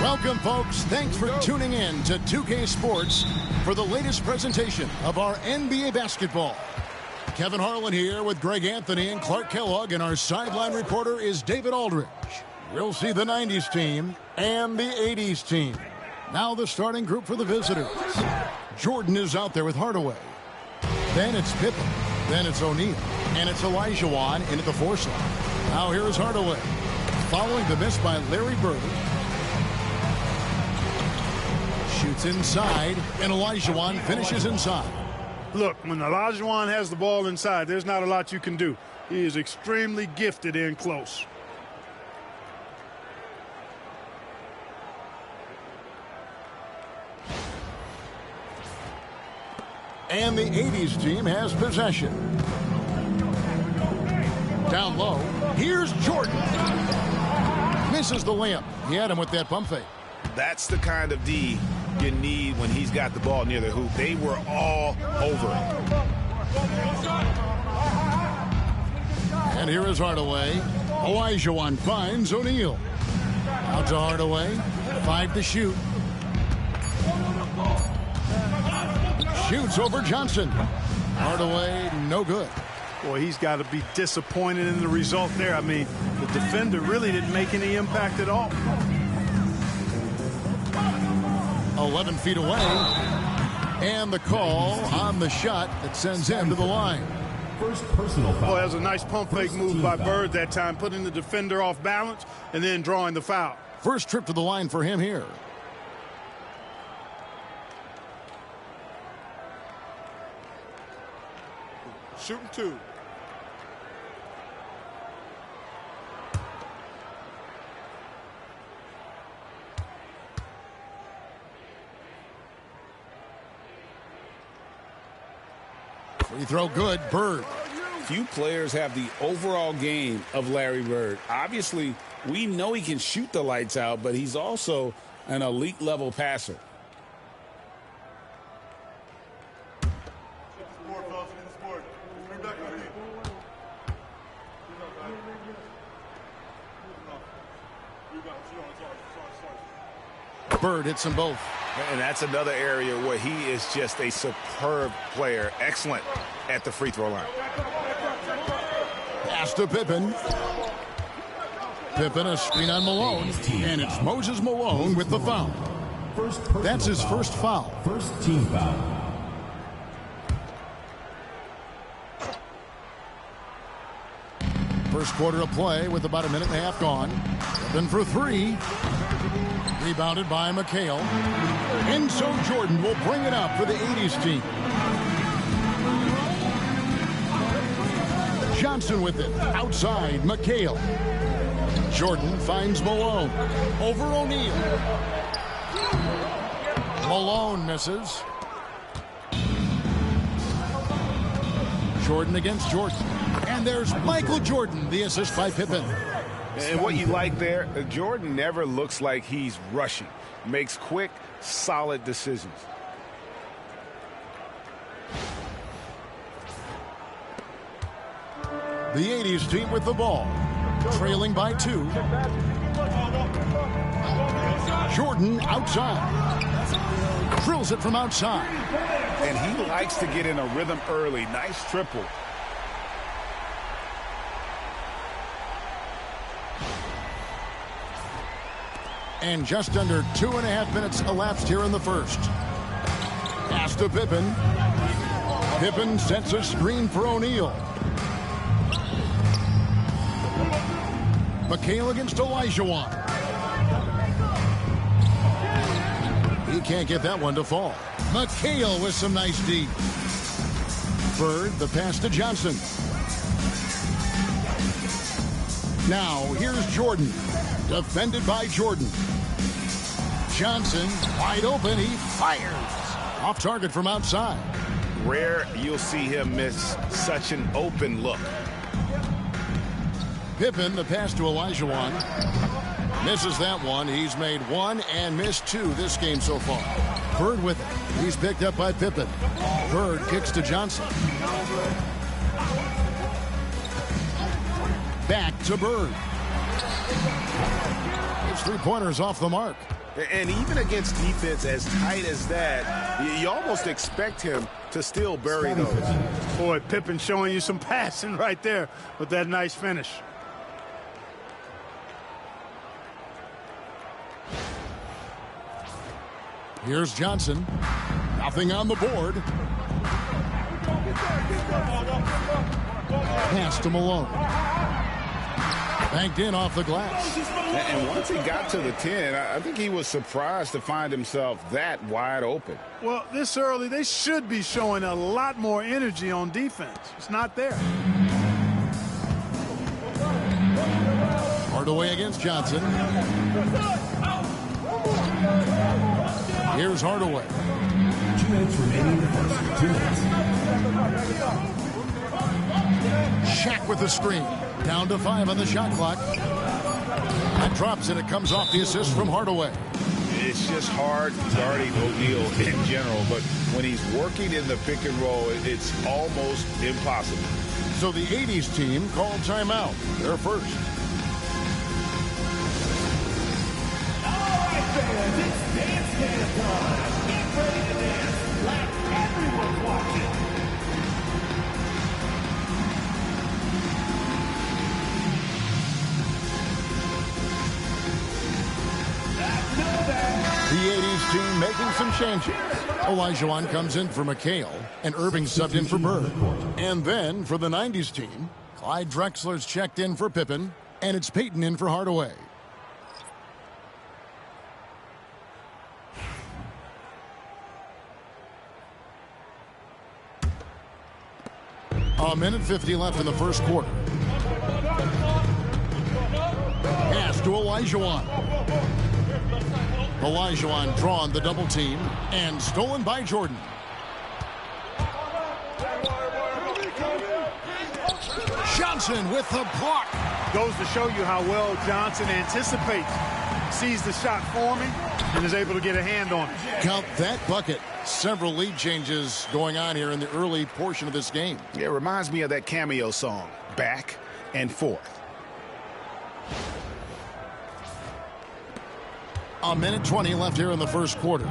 Welcome, folks. Thanks for tuning in to 2K Sports for the latest presentation of our NBA basketball. Kevin Harlan here with Greg Anthony and Clark Kellogg, and our sideline reporter is David Aldridge. We'll see the 90s team and the 80s team. Now the starting group for the visitors. Jordan is out there with Hardaway. Then it's Pippen. Then it's O'Neal. And it's Olajuwon in at the 4 slot. Now here is Hardaway. Following the miss by Larry Bird. Shoots inside, and Olajuwon finishes inside. Look, when Olajuwon has the ball inside, there's not a lot you can do. He is extremely gifted in close. And the 80s team has possession. Down low, here's Jordan. Misses the layup. He had him with that pump fake. That's the kind of D you need when he's got the ball near the hoop. They were all over it. And here is Hardaway. Olajuwon finds O'Neal. Out to Hardaway. 5 to shoot. Shoots over Johnson. Hardaway, no good. Boy, he's got to be disappointed in the result there. I mean, the defender really didn't make any impact at all. 11 feet away. And the call on the shot that sends him to the line. First personal foul. Boy, that was a nice pump fake move by Bird that time, putting the defender off balance and then drawing the foul. First trip to the line for him here. Shooting 2. Free throw good. Bird. Few players have the overall game of Larry Bird. Obviously, we know he can shoot the lights out, but he's also an elite level passer. Bird hits them both. And that's another area where he is just a superb player. Excellent at the free throw line. Pass to Pippen. Pippen a screen on Malone. And it's Moses Malone with the foul. That's his first foul. First team foul. First quarter of play with about a minute and a half gone. Pippen for 3. Rebounded by McHale. And so Jordan will bring it up for the 80s team. Johnson with it. Outside, McHale. Jordan finds Malone. Over O'Neal. Malone misses. Jordan against Jordan. And there's Michael Jordan, the assist by Pippen. And what you like there, Jordan never looks like he's rushing. Makes quick, solid decisions. The 80s team with the ball. Trailing by 2. Jordan outside. Drills it from outside. And he likes to get in a rhythm early. Nice triple. And just under 2.5 minutes elapsed here in the first. Pass to Pippen. Pippen sets a screen for O'Neal. McHale against Olajuwon. He can't get that one to fall. McHale with some nice D. Bird, the pass to Johnson. Now, here's Jordan. Defended by Jordan. Johnson, wide open, he fires. Off target from outside. Rare you'll see him miss such an open look. Pippen, the pass to Olajuwon. Misses that one. He's made 1 and missed 2 this game so far. Bird with it. He's picked up by Pippen. Bird kicks to Johnson. Back to Bird. His three-pointers off the mark. And even against defense as tight as that, you almost expect him to still bury those. Boy, Pippen showing you some passing right there with that nice finish. Here's Johnson. Nothing on the board. Pass to Malone. Banked in off the glass. And once he got to the 10, I think he was surprised to find himself that wide open. Well, this early, they should be showing a lot more energy on defense. It's not there. Hardaway against Johnson. Here's Hardaway. 2 minutes remaining in the first. 2 minutes. Shaq with the screen. Down to 5 on the shot clock. That drops and it comes off the assist from Hardaway. It's just hard guarding O'Neal in general, but when he's working in the pick and roll, it's almost impossible. So the 80s team called timeout. They're first. All right, fans, it's dance time. Get ready to dance like everyone's watching. The 80s team making some changes. Olajuwon comes in for McHale, and Irving subbed in for Bird. And then for the 90s team, Clyde Drexler's checked in for Pippen, and it's Payton in for Hardaway. A minute 50 left in the first quarter. Pass to Olajuwon. Olajuwon drawn the double team and stolen by Jordan. Johnson with the block. Goes to show you how well Johnson anticipates. Sees the shot forming and is able to get a hand on it. Count that bucket. Several lead changes going on here in the early portion of this game. It reminds me of that cameo song, Back and Forth. A minute 20 left here in the first quarter.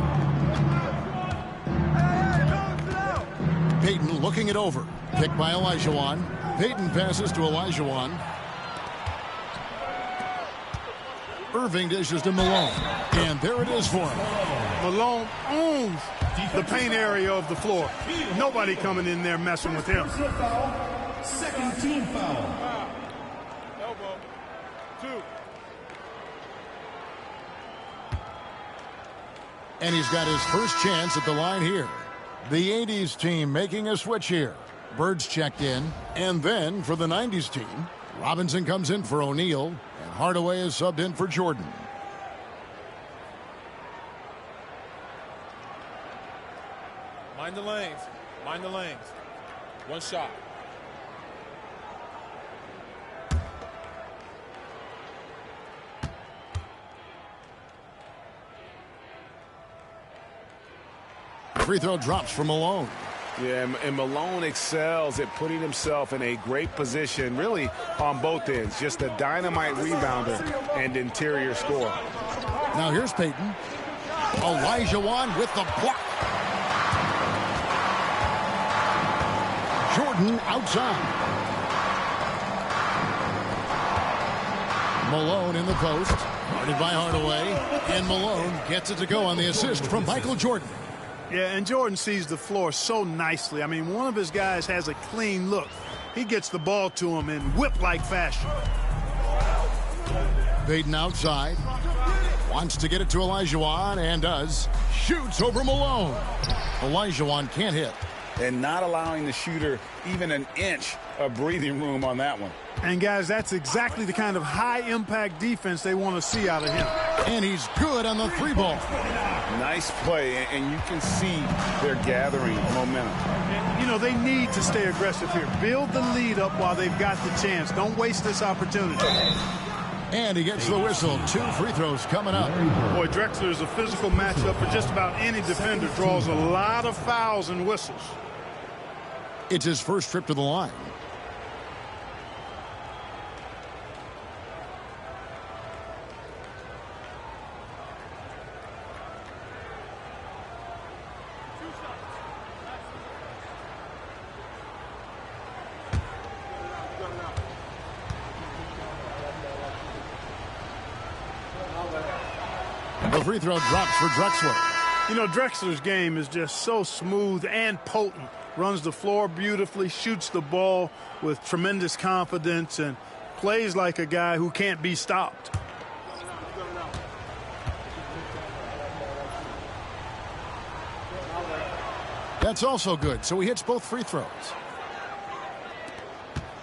Payton looking it over. Picked by Olajuwon. Payton passes to Olajuwon. Irving dishes to Malone. And there it is for him. Malone owns the paint area of the floor. Nobody coming in there messing with him. Second team foul. Elbow. 2. And he's got his first chance at the line here. The 80s team making a switch here. Bird's checked in. And then for the 90s team, Robinson comes in for O'Neal. And Hardaway is subbed in for Jordan. Mind the lanes. Mind the lanes. One shot. Free throw drops for Malone. Yeah, and Malone excels at putting himself in a great position, really on both ends. Just a dynamite rebounder and interior scorer. Now here's Payton. Olajuwon with the block. Jordan outside. Malone in the post. Guarded by Hardaway. And Malone gets it to go on the assist from Michael Jordan. Yeah, and Jordan sees the floor so nicely. I mean, one of his guys has a clean look. He gets the ball to him in whip-like fashion. Payton outside. Wants to get it to Olajuwon and does. Shoots over Malone. Olajuwon can't hit. And not allowing the shooter even an inch of breathing room on that one. And, guys, that's exactly the kind of high-impact defense they want to see out of him. And he's good on the 3-ball. Nice play, and you can see they're gathering momentum. You know, they need to stay aggressive here. Build the lead up while they've got the chance. Don't waste this opportunity. And he gets the whistle. 2 free throws coming up. Boy, Drexler is a physical matchup for just about any defender. Draws a lot of fouls and whistles. It's his first trip to the line. free throw drops for Drexler. You know, Drexler's game is just so smooth and potent. Runs the floor beautifully, shoots the ball with tremendous confidence, and plays like a guy who can't be stopped. That's also good, so he hits both free throws.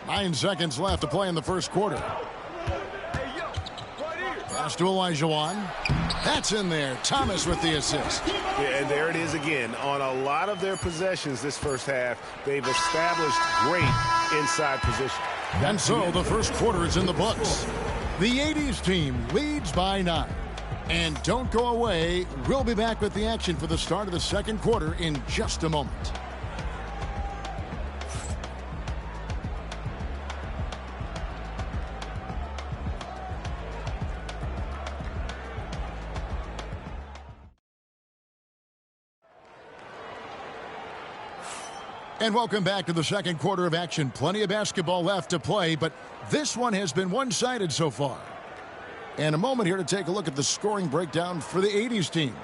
9 seconds left to play in the first quarter. Pass to Olajuwon. That's in there. Thomas with the assist. Yeah, and there it is again. On a lot of their possessions this first half, they've established great inside position. And so the first quarter is in the books. The 80s team leads by 9. And don't go away. We'll be back with the action for the start of the second quarter in just a moment. And welcome back to the second quarter of action. Plenty of basketball left to play, but this one has been one-sided so far. And a moment here to take a look at the scoring breakdown for the 80s team.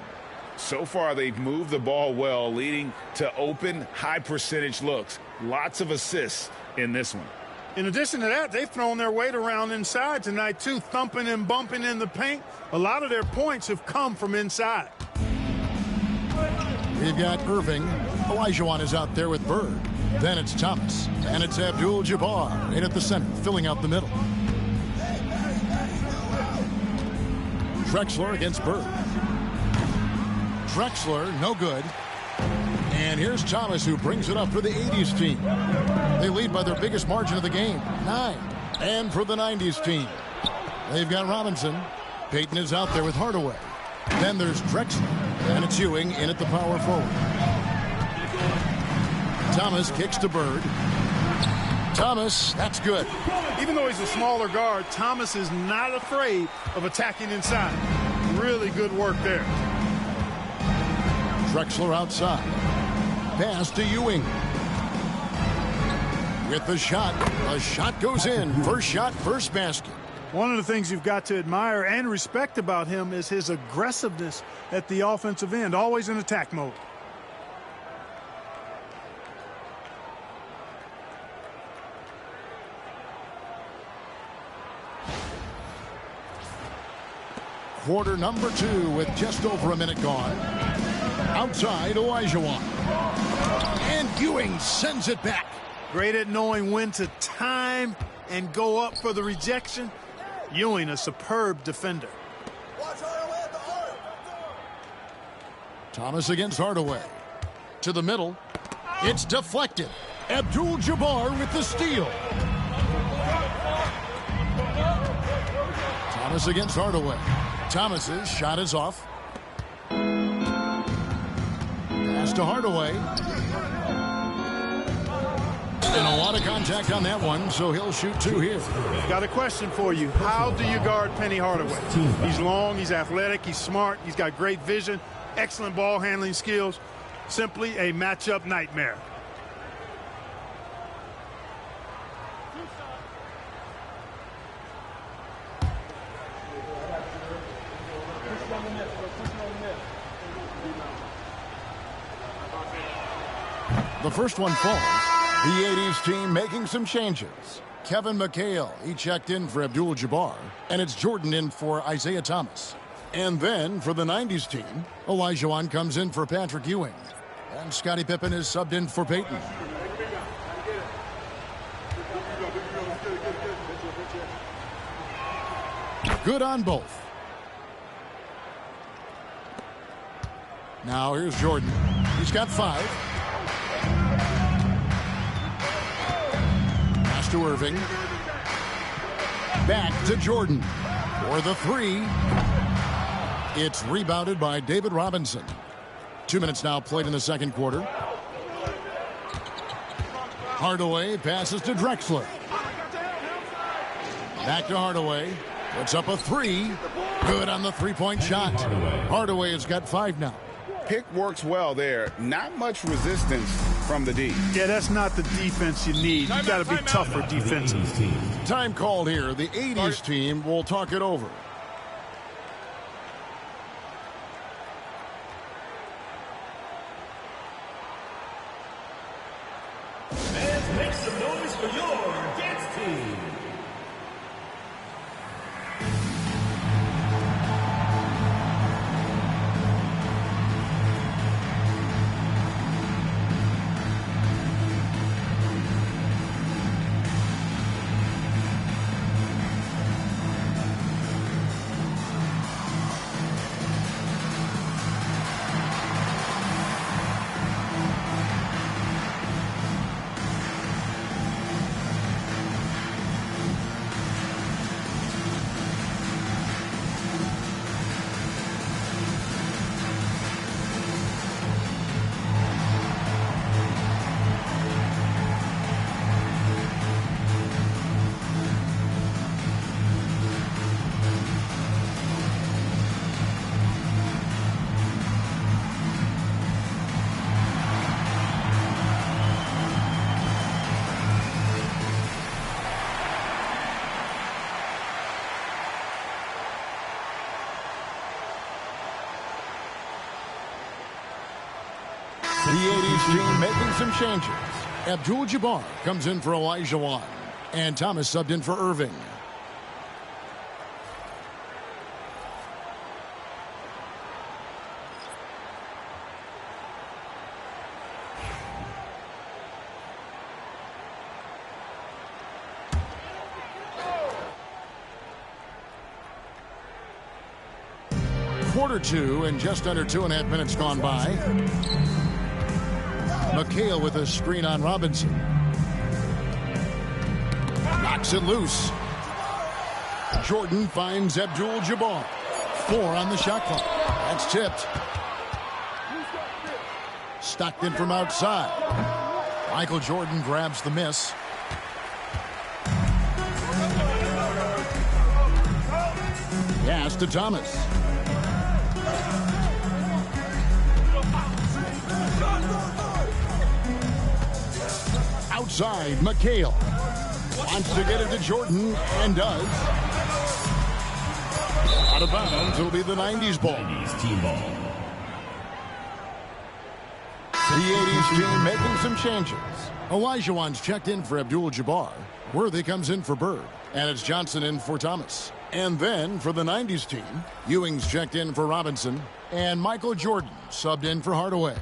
So far, they've moved the ball well, leading to open, high-percentage looks. Lots of assists in this one. In addition to that, they've thrown their weight around inside tonight, too, thumping and bumping in the paint. A lot of their points have come from inside. We've got Irving. Olajuwon is out there with Bird. Then it's Thomas. And it's Abdul-Jabbar in at the center, filling out the middle. Drexler against Bird. Drexler, no good. And here's Thomas, who brings it up for the 80s team. They lead by their biggest margin of the game, 9. And for the 90s team, they've got Robinson. Payton is out there with Hardaway. Then there's Drexler, and it's Ewing in at the power forward. Thomas kicks to Bird. Thomas, that's good. Even though he's a smaller guard, Thomas is not afraid of attacking inside. Really good work there. Drexler outside. Pass to Ewing. With the shot. The shot goes in. First shot, first basket. One of the things you've got to admire and respect about him is his aggressiveness at the offensive end, always in attack mode. Quarter number 2 with just over a minute gone. Outside, Olajuwon. And Ewing sends it back. Great at knowing when to time and go up for the rejection. Ewing, a superb defender. Thomas against Hardaway. To the middle. It's deflected. Abdul-Jabbar with the steal. Thomas against Hardaway. Thomas's shot is off. Pass to Hardaway. And a lot of contact on that one, so he'll shoot 2 here. Got a question for you. How do you guard Penny Hardaway? He's long, he's athletic, he's smart, he's got great vision, excellent ball handling skills. Simply a matchup nightmare. The first one falls. The 80s team making some changes. Kevin McHale, he checked in for Abdul-Jabbar, and it's Jordan in for Isaiah Thomas. And then for the 90s team, Olajuwon comes in for Patrick Ewing. And Scottie Pippen is subbed in for Payton. Good on both. Now here's Jordan. He's got 5. To Irving. Back to Jordan for the 3. It's rebounded by David Robinson. 2 minutes now played in the second quarter. Hardaway passes to Drexler. Back to Hardaway. Puts up a 3. Good on the three-point shot. Hardaway has got 5 now. Pick works well there. Not much resistance from the D. Yeah, that's not the defense you need. You got to be tougher defensively. Time called here. The 80s team will talk it over. The 80s team making some changes. Abdul-Jabbar comes in for Elijah Wan. And Thomas subbed in for Irving. Quarter two and just under 2.5 minutes gone by. McHale with a screen on Robinson. Knocks it loose. Jordan finds Abdul-Jabbar. 4 on the shot clock. That's tipped. Stockton from outside. Michael Jordan grabs the miss. Pass to Thomas. Outside, McHale wants to get it to Jordan and does. Out of bounds, it'll be the 90s ball. 90s team ball. The 80s team making some changes. Elijah Wan's checked in for Abdul-Jabbar. Worthy comes in for Bird. And it's Johnson in for Thomas. And then for the 90s team, Ewing's checked in for Robinson. And Michael Jordan subbed in for Hardaway.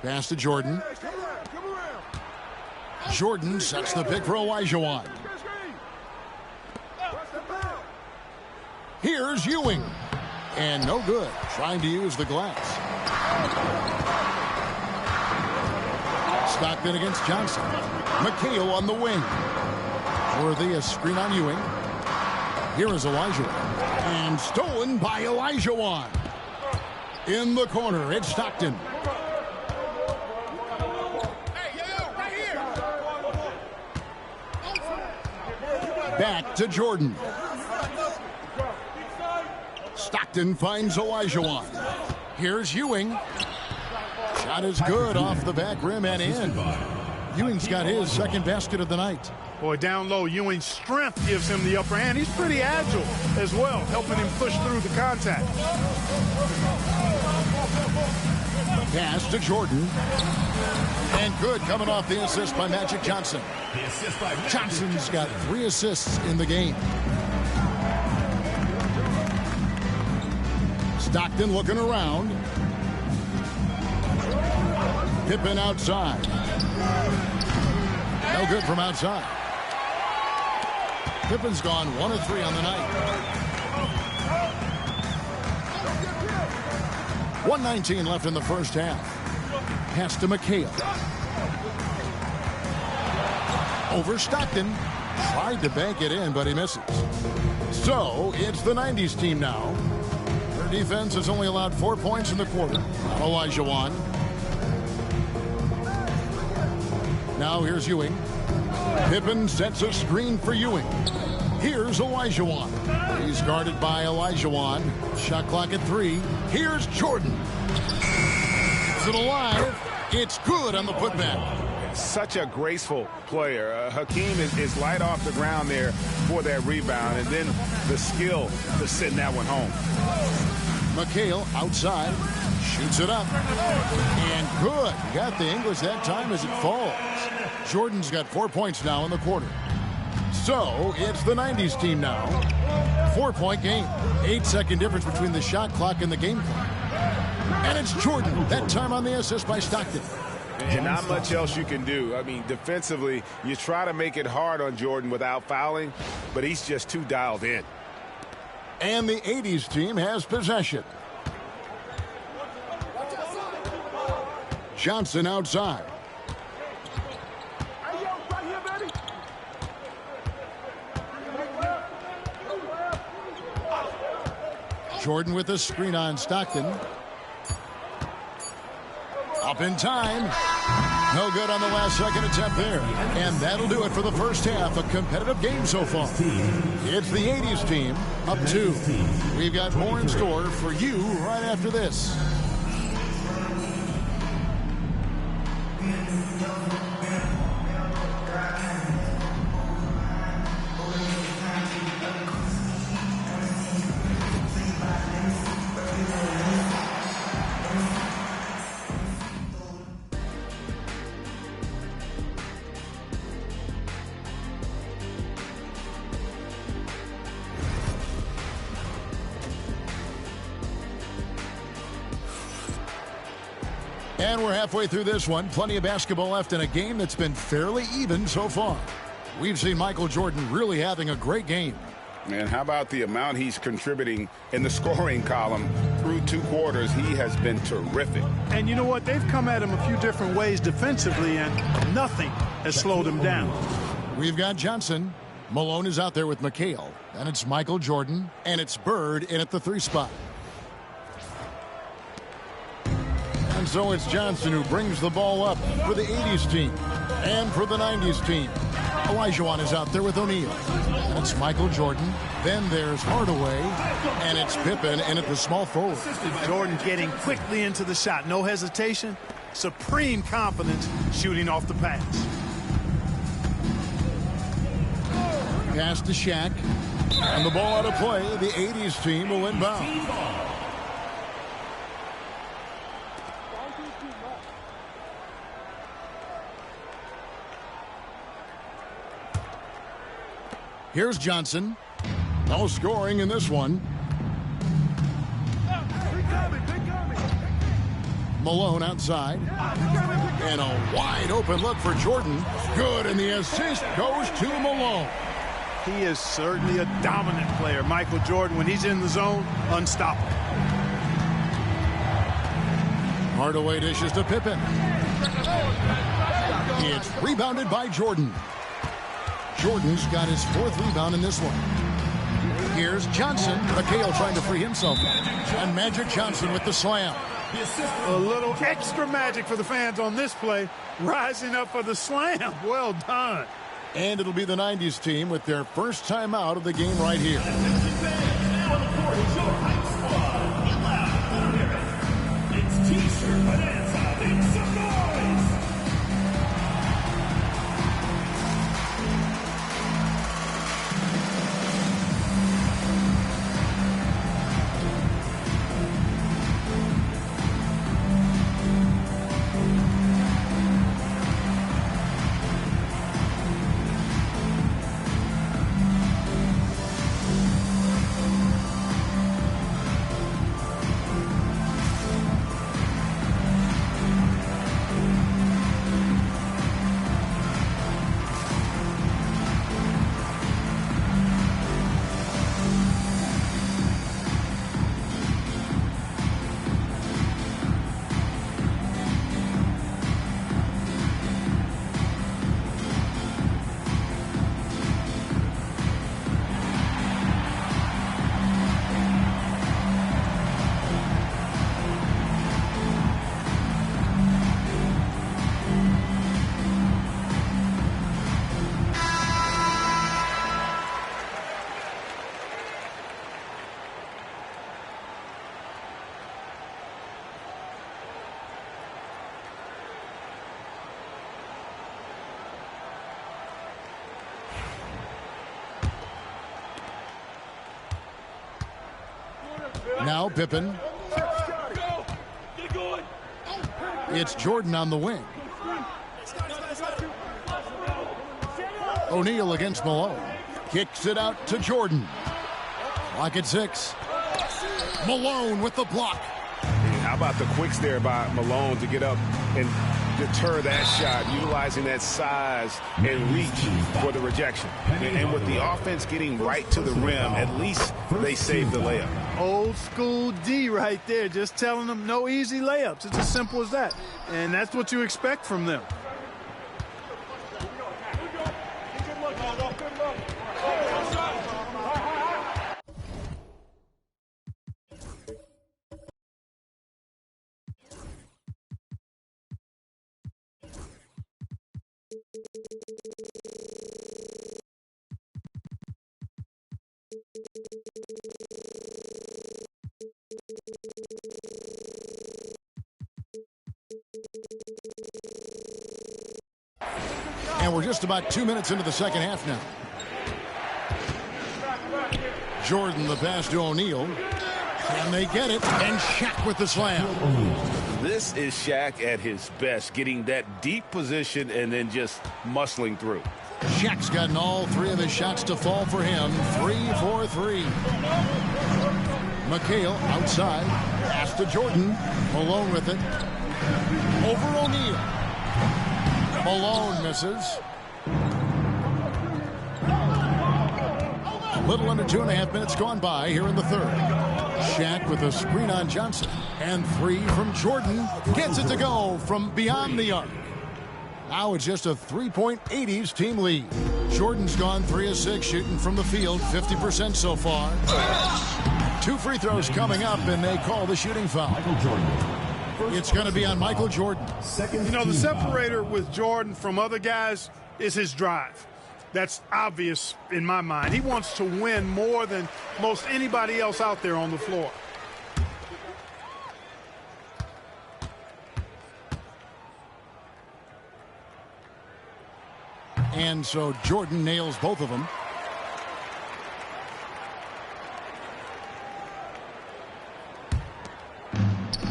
Pass to Jordan. Jordan sets the pick for Elijah Wan. Here's Ewing. And no good. Trying to use the glass. Stockton against Johnson. McHale on the wing. Worthy a screen on Ewing. Here is Elijah Wan. And stolen by Elijah Wan. In the corner, it's Stockton. Back to Jordan. Stockton finds Elijah Wan. Here's Ewing. Shot is good off the back rim and in. Ewing's got his second basket of the night. Boy, down low, Ewing's strength gives him the upper hand. He's pretty agile as well, helping him push through the contact. Pass to Jordan. And good coming off the assist by Magic Johnson. Johnson's got 3 assists in the game. Stockton looking around. Pippen outside. No good from outside. Pippen's gone 1 of 3 on the night. 1:19 left in the first half. Pass to McHale. Over Stockton. Tried to bank it in, but he misses. So, it's the 90s team now. Their defense has only allowed 4 points in the quarter. Elijah Wan. Now here's Ewing. Pippen sets a screen for Ewing. Here's Elijah Wan. He's guarded by Elijah Wan. Shot clock at 3. Here's Jordan. Is it alive? It's good on the putback. Such a graceful player. Hakeem is light off the ground there for that rebound, and then the skill to send that one home. McHale outside. Shoots it up. And good. Got the English that time as it falls. Jordan's got 4 points now in the quarter. So, it's the 90s team now. 4-point game. 8-second difference between the shot clock and the game clock. And it's Jordan. That time on the assist by Stockton. And not much else you can do. I mean, defensively, you try to make it hard on Jordan without fouling, but he's just too dialed in. And the 80s team has possession. Johnson outside. Jordan with a screen on Stockton. Up in time. No good on the last second attempt there. And that'll do it for the first half. A competitive game so far. It's the 80s team up 2. We've got more in store for you right after this. And we're halfway through this one. Plenty of basketball left in a game that's been fairly even so far. We've seen Michael Jordan really having a great game. And how about the amount he's contributing in the scoring column through 2 quarters? He has been terrific. And you know what? They've come at him a few different ways defensively, and nothing has slowed him down. We've got Johnson. Malone is out there with McHale. And it's Michael Jordan. And it's Bird in at the 3 spot. And so it's Johnson who brings the ball up for the 80s team. And for the 90s team. Olajuwon is out there with O'Neal. And it's Michael Jordan. Then there's Hardaway. And it's Pippen in at the small forward. Jordan getting quickly into the shot. No hesitation. Supreme confidence shooting off the pass. Pass to Shaq. And the ball out of play. The 80s team will inbound. Here's Johnson. No scoring in this one. Malone outside. And a wide open look for Jordan. Good, and the assist goes to Malone. He is certainly a dominant player. Michael Jordan, when he's in the zone, unstoppable. Hardaway dishes to Pippen. It's rebounded by Jordan. Jordan's got his 4th rebound in this one. Here's Johnson. McHale trying to free himself. And Magic Johnson with the slam. A little extra magic for the fans on this play. Rising up for the slam. Well done. And it'll be the 90s team with their first time out of the game right here. It's T-shirt Bonanza. Make some noise. Now Pippen. It's Jordan on the wing. O'Neal against Malone. Kicks it out to Jordan. Clock at 6. Malone with the block. How about the quicks there by Malone to get up and deter that shot, utilizing that size and reach for the rejection. And with the offense getting right to the rim, at least they saved the layup. Old school D right there, just telling them no easy layups. It's as simple as that. And that's what you expect from them. And we're just about 2 minutes into the second half now. Jordan, the pass to O'Neal. And they get it. And Shaq with the slam. This is Shaq at his best, getting that deep position and then just muscling through. Shaq's gotten all 3 of his shots to fall for him. 3 for 3. McHale outside. Pass to Jordan. Malone with it. over O'Neal. Malone misses. A little under 2.5 minutes gone by here in the third. Shaq with a screen on Johnson. And 3 from Jordan. Gets it to go from beyond the arc. Now it's just a 3-point 80's team lead. Jordan's gone 3 of 6 shooting from the field, 50% so far. 2 free throws coming up, and they call the shooting foul. It's going to be on Michael Jordan. You know, the separator with Jordan from other guys is his drive. That's obvious in my mind. He wants to win more than most anybody else out there on the floor. And so Jordan nails both of them.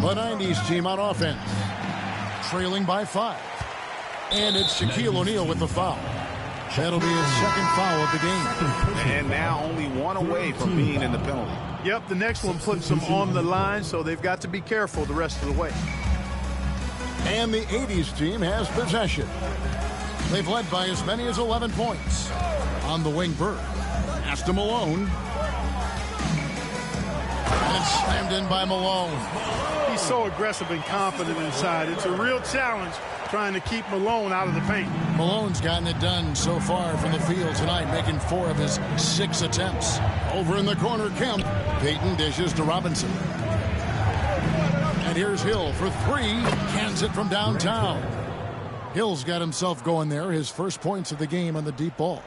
The 90's team on offense. Trailing by 5. And it's Shaquille O'Neal with the foul. That'll be his second foul of the game. And now only 1 away from being in the penalty. Yep, the next one puts them on the line, so they've got to be careful the rest of the way. And the 80's team has possession. They've led by as many as 11 points. On the wing, Bird. Pass to Malone. And it's slammed in by Malone. He's so aggressive and confident inside. It's a real challenge trying to keep Malone out of the paint. Malone's gotten it done so far from the field tonight, making 4 of his 6 attempts. Over in the corner, Kemp. Payton dishes to Robinson. And here's Hill for 3. Cans it from downtown. Hill's got himself going there. His first points of the game on the deep ball.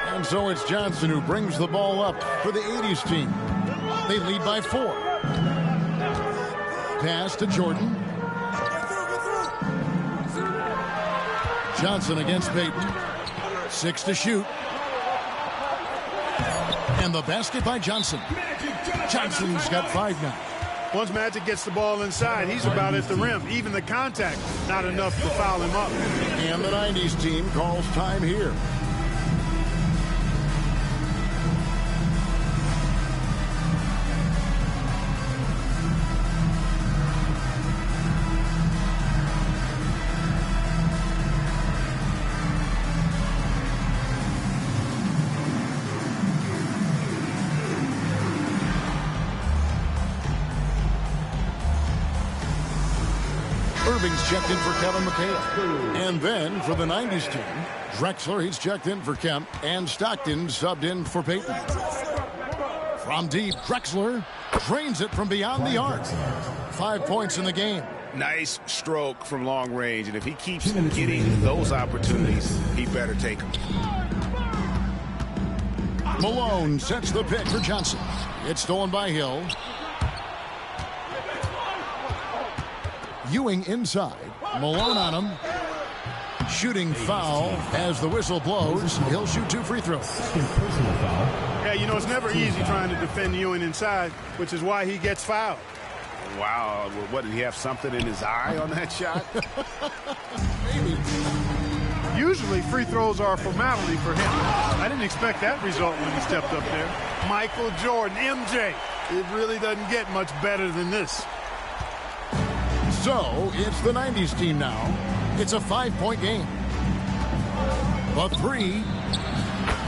And so it's Johnson who brings the ball up for the 80's team. They lead by 4. Pass to Jordan. Johnson against Payton. 6 to shoot. And the basket by Johnson. Johnson's got 5 now. Once Magic gets the ball inside, he's about at the rim. Even the contact, not enough to foul him up. And the 90's team calls time here. Irving's checked in for Kevin McHale. And then for the 90's team, Drexler, he's checked in for Kemp, and Stockton subbed in for Payton. From deep, Drexler drains it from beyond the arc. 5 points in the game. Nice stroke from long range, and if he keeps getting those opportunities, he better take them. Malone sets the pick for Johnson. It's stolen by Hill. Ewing inside. Malone on him. Shooting foul as the whistle blows. He'll shoot 2 free throws. Yeah, you know, it's never easy trying to defend Ewing inside, which is why he gets fouled. Wow, what, did he have something in his eye on that shot? Maybe. Usually free throws are a formality for him. I didn't expect that result when he stepped up there. Michael Jordan, MJ. It really doesn't get much better than this. So it's the 90's team now. It's a 5-point game. The 3.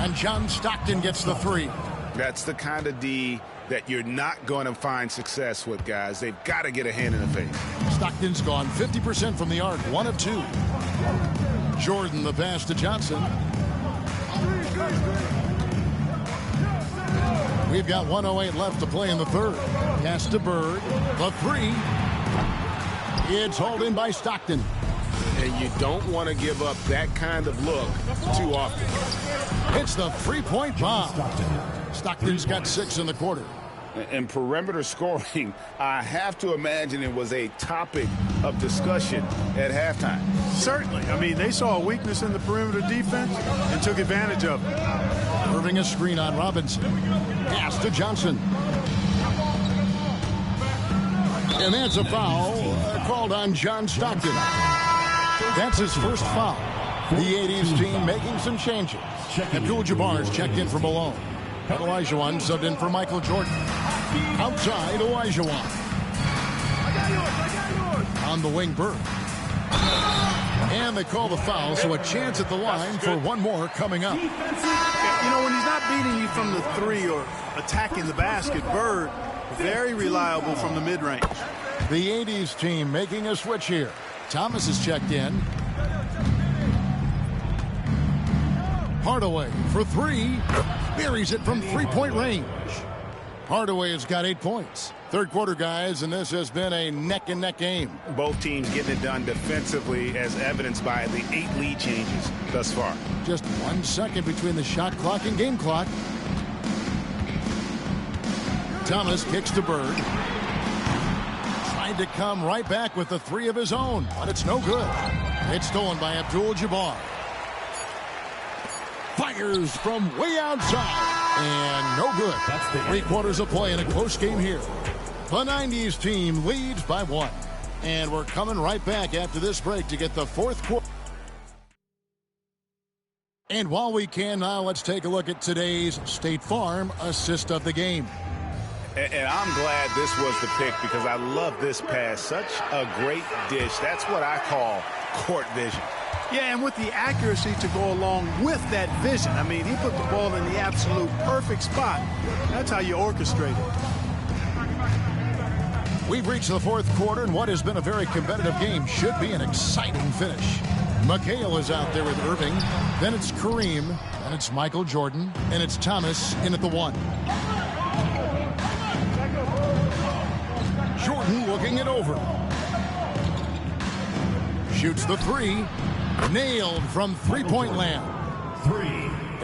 And John Stockton gets the 3. That's the kind of D that you're not going to find success with, guys. They've got to get a hand in the face. Stockton's gone 50% from the arc, 1 of 2. Jordan the pass to Johnson. We've got 1:08 left to play in the third. Pass to Bird. The 3. It's hauled in by Stockton. And you don't want to give up that kind of look too often. It's the 3-point bomb. Stockton's got 6 in the quarter. And perimeter scoring, I have to imagine it was a topic of discussion at halftime. Certainly. I mean, they saw a weakness in the perimeter defense and took advantage of it. Irving a screen on Robinson. Pass to Johnson. And that's a foul called on John Stockton. That's his first foul. The 80's team making some changes. Abdul-Jabbar's checked in for Malone. Olajuwon subbed in for Michael Jordan. Outside, Olajuwon. On On the wing, Bird. And they call the foul, so a chance at the line for one more coming up. You know, when he's not beating you from the three or attacking the basket, Bird, very reliable from the mid-range. The 80s team making a switch here. Thomas is checked in. Hardaway for three. Buries it from three-point range. Hardaway has got 8 points. Third quarter, guys, and this has been a neck-and-neck game. Both teams getting it done defensively, as evidenced by the 8 lead changes thus far. Just 1 second between the shot clock and game clock. Thomas kicks to Bird. Tried to come right back with the three of his own, but it's no good. It's stolen by Abdul-Jabbar. Fires from way outside. And no good. 3 quarters of play in a close game here. The 90s team leads by 1. And we're coming right back after this break to get the fourth quarter. And while we can now, let's take a look at today's State Farm assist of the game. And I'm glad this was the pick because I love this pass. Such a great dish. That's what I call court vision. Yeah, and with the accuracy to go along with that vision. I mean, he put the ball in the absolute perfect spot. That's how you orchestrate it. We've reached the fourth quarter, and what has been a very competitive game should be an exciting finish. McHale is out there with Irving. Then it's Kareem. Then it's Michael Jordan. And it's Thomas in at the 1. Jordan looking it over. Shoots the 3. Nailed from three-point land. 3.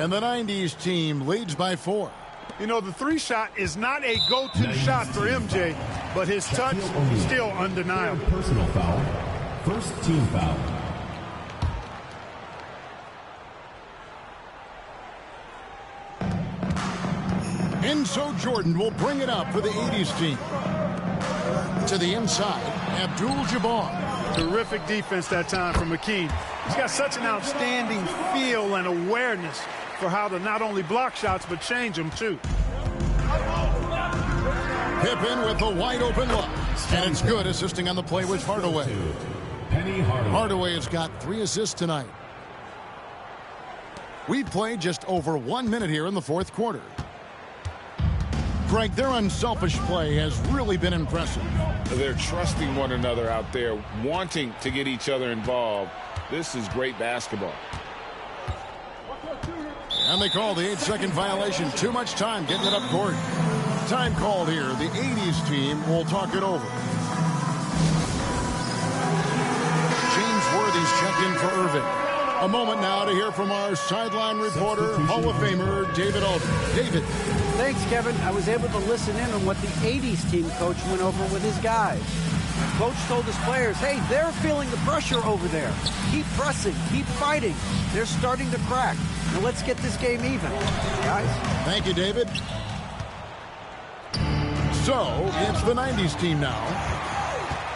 And the 90s team leads by 4. You know, the 3 shot is not a go-to shot for MJ, but his touch still undeniable. Personal foul. First team foul. And so Jordan will bring it up for the 80s team. To the inside, Abdul-Jabbar. Terrific defense that time from McKee. He's got such an outstanding feel and awareness for how to not only block shots, but change them, too. Pippen with a wide-open look. And it's good, assisting on the play with Hardaway. Hardaway has got 3 assists tonight. We've played just over 1 minute here in the fourth quarter. Greg, their unselfish play has really been impressive. They're trusting one another out there, wanting to get each other involved. This is great basketball. And they call the 8-second violation. Too much time getting it up court. Time called here. The 80s team will talk it over. James Worthy's checked in for Irving. A moment now to hear from our sideline reporter, Hall of Famer David Aldridge. David. Thanks, Kevin. I was able to listen in on what the 80s team coach went over with his guys. Coach told his players, hey, they're feeling the pressure over there. Keep pressing, keep fighting. They're starting to crack. Now let's get this game even, guys. Thank you, David. So, it's the 90s team now.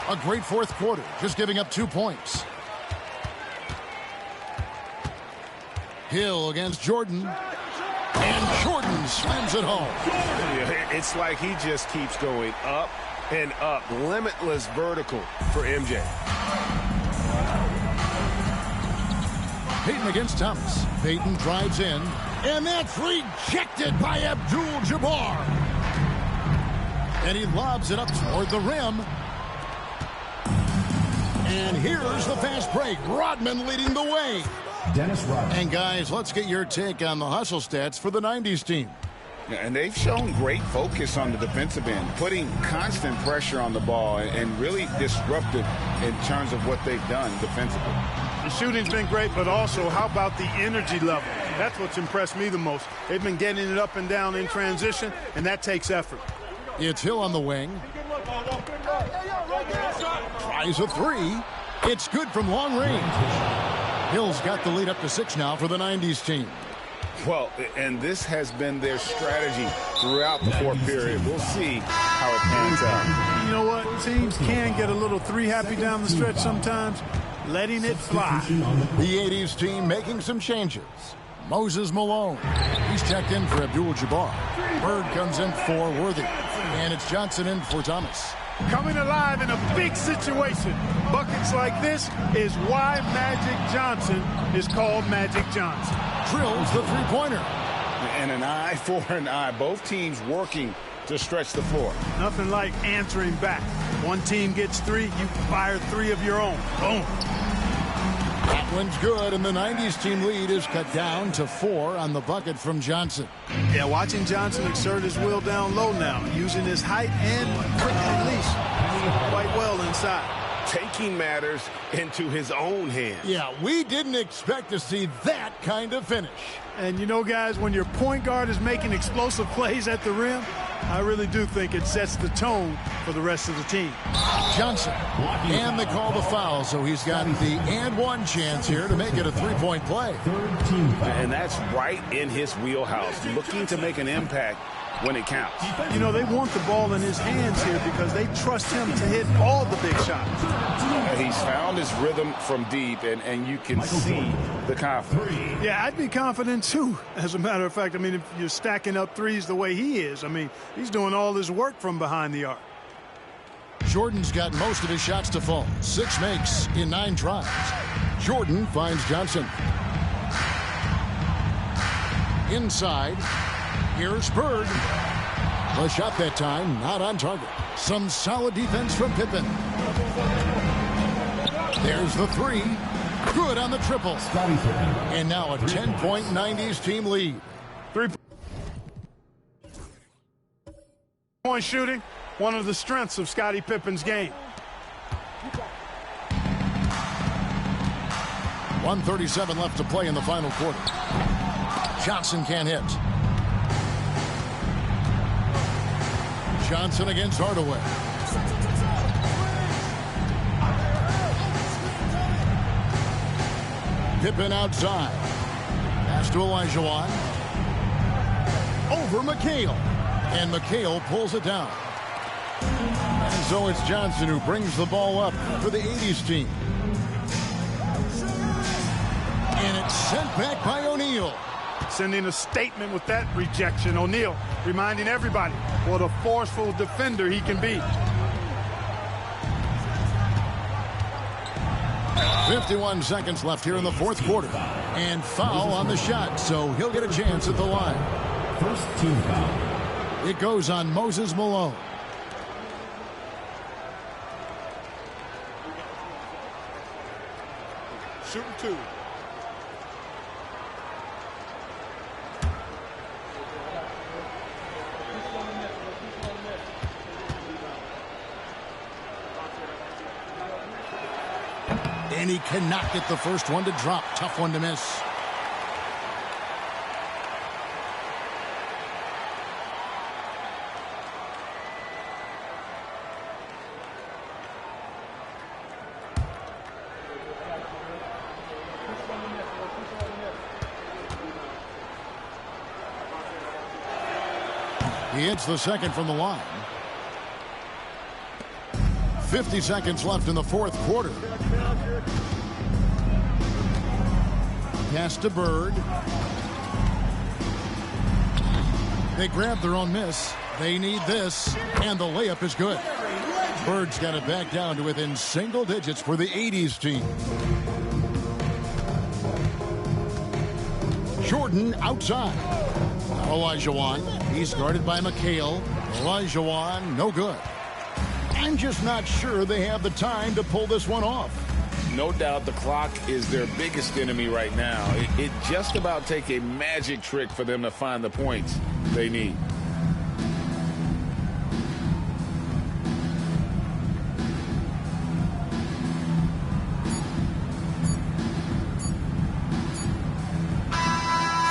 A great fourth quarter, just giving up 2 points. Hill against Jordan. And Jordan slams it home. It's like he just keeps going up and up. Limitless vertical for MJ. Payton against Thomas. Payton drives in. And that's rejected by Abdul-Jabbar. And he lobs it up toward the rim. And here's the fast break. Rodman leading the way. Dennis Rodman. And guys, let's get your take on the hustle stats for the 90s team. And they've shown great focus on the defensive end, putting constant pressure on the ball and really disruptive in terms of what they've done defensively. The shooting's been great, but also how about the energy level? That's what's impressed me the most. They've been getting it up and down in transition, and that takes effort. It's Hill on the wing. Tries a 3. It's good from long range. Hill's got the lead up to 6 now for the 90s team. Well, and this has been their strategy throughout the fourth period. We'll see how it pans out. You know what? Teams can get a little 3 happy down the stretch sometimes. Letting it fly. The 80s team making some changes. Moses Malone. He's checked in for Abdul-Jabbar. Bird comes in for Worthy. And it's Johnson in for Thomas. coming alive in a big situation. Buckets like this is why Magic Johnson is called Magic Johnson. Drills the three-pointer. And an eye for an eye. Both teams working to stretch the floor. Nothing like answering back. One team gets 3, you fire 3 of your own. Boom. That one's good, and the 90s team lead is cut down to 4 on the bucket from Johnson. Yeah, watching Johnson exert his will down low now, using his height and quick release quite well inside. Taking matters into his own hands. Yeah, we didn't expect to see that kind of finish. And you know, guys, when your point guard is making explosive plays at the rim, I really do think it sets the tone for the rest of the team. Johnson, and they call the foul, so he's got the and one chance here to make it a three-point play. And that's right in his wheelhouse, looking to make an impact when it counts. You know, they want the ball in his hands here because they trust him to hit all the big shots. He's found his rhythm from deep, and you can see the confidence. Yeah, I'd be confident too. As a matter of fact, I mean, if you're stacking up threes the way he is, I mean, he's doing all his work from behind the arc. Jordan's got most of his shots to fall. 6 makes in 9 tries. Jordan finds Johnson. Inside. Here's Bird. The shot that time, not on target. Some solid defense from Pippen. There's the 3. Good on the triple. And now a 10-point 90s team lead. 3-point shooting, one of the strengths of Scottie Pippen's game. 1:37 left to play in the final quarter. Johnson can't hit. Johnson against Hardaway. Pippen outside. Pass to Olajuwon. Over McHale. And McHale pulls it down. And so it's Johnson who brings the ball up for the 80s team. And it's sent back by O'Neal. Sending a statement with that rejection. O'Neal reminding everybody what a forceful defender he can be. 51 seconds left here in the fourth quarter. And foul on the shot, so he'll get a chance at the line. First team foul. It goes on Moses Malone. Shooting 2. And he cannot get the first one to drop. Tough one to miss. He hits the second from the line. 50 seconds left in the fourth quarter. Pass to Bird. They grab their own miss. They need this, and the layup is good. Bird's got it back down to within single digits for the 80s team. Jordan outside. Olajuwon. He's guarded by McHale. Olajuwon, no good. I'm just not sure they have the time to pull this one off. No doubt the clock is their biggest enemy right now. It just about take a magic trick for them to find the points they need.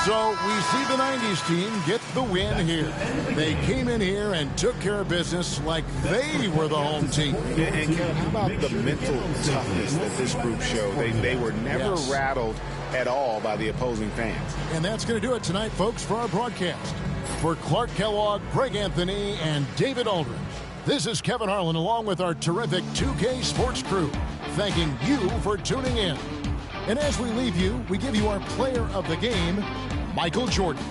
So we see the 90s team get the win here. They came in here and took care of business like they were the home team. And how about the mental toughness that this group showed? They were never rattled at all by the opposing fans. And that's going to do it tonight, folks, for our broadcast. For Clark Kellogg, Greg Anthony, and David Aldridge, this is Kevin Harlan along with our terrific 2K Sports crew, thanking you for tuning in. And as we leave you, we give you our player of the game, Michael Jordan.